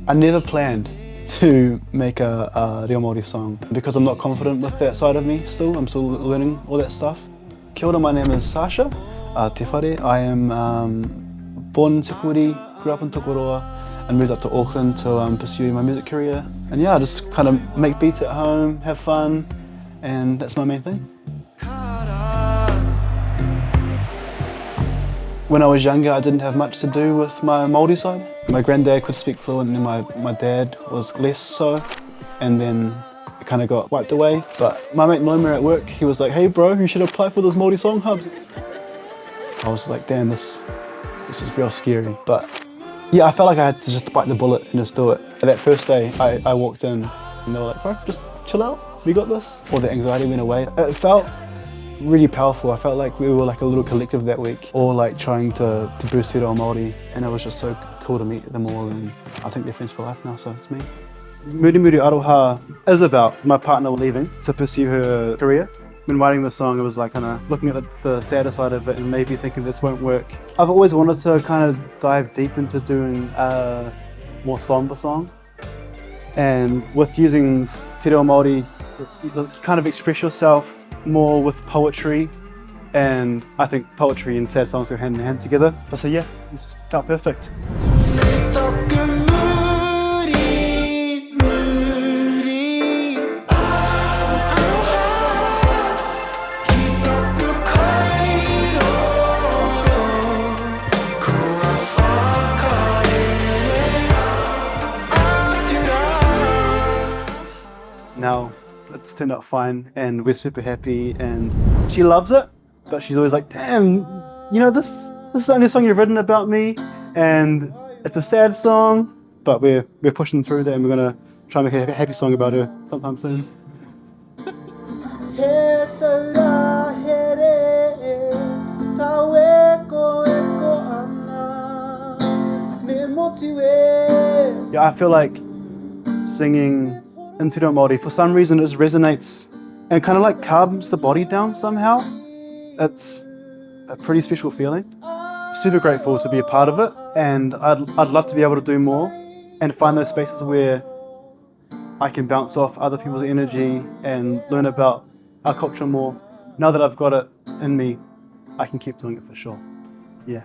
I never planned to make a Reo Māori song because I'm not confident with that side of me still. I'm still learning all that stuff. Kia ora, my name is Sasha, te whare. I am born in Te Puri, grew up in Tokoroa, and moved up to Auckland to pursue my music career. And yeah, I just kind of make beats at home, have fun, and that's my main thing. When I was younger, I didn't have much to do with my Māori side. My granddad could speak fluent and my dad was less so, and then it kind of got wiped away. But my mate Noima at work, he was like, "Hey bro, you should apply for this Māori Songhub." I was like, damn, this is real scary. But yeah, I felt like I had to just bite the bullet and just do it. And that first day, I walked in and they were like, "Bro, just chill out, we got this." All the anxiety went away. It felt really powerful. I felt like we were like a little collective that week, all like trying to boost Te Reo Māori, and it was just so cool to meet them all, and I think they're friends for life now, so it's me. Murimuri Aroha is about my partner leaving to pursue her career. When writing the song, it was like kind of looking at the sadder side of it and maybe thinking this won't work. I've always wanted to kind of dive deep into doing a more somber song, and with using Te Reo Māori, you kind of express yourself more with poetry, and I think poetry and sad songs go hand in hand together. But so yeah, it just felt perfect. Now it's turned out fine and we're super happy, and she loves it, but she's always like, "Damn, you know, this is the only song you've written about me, and it's a sad song," but we're pushing through that, and we're gonna try and make a happy song about her sometime soon. Yeah, I feel like singing in Te Reo Māori, for some reason, it just resonates and kind of like calms the body down somehow. It's a pretty special feeling. Super grateful to be a part of it, and I'd love to be able to do more and find those spaces where I can bounce off other people's energy and learn about our culture more. Now that I've got it in me, I can keep doing it for sure. Yeah.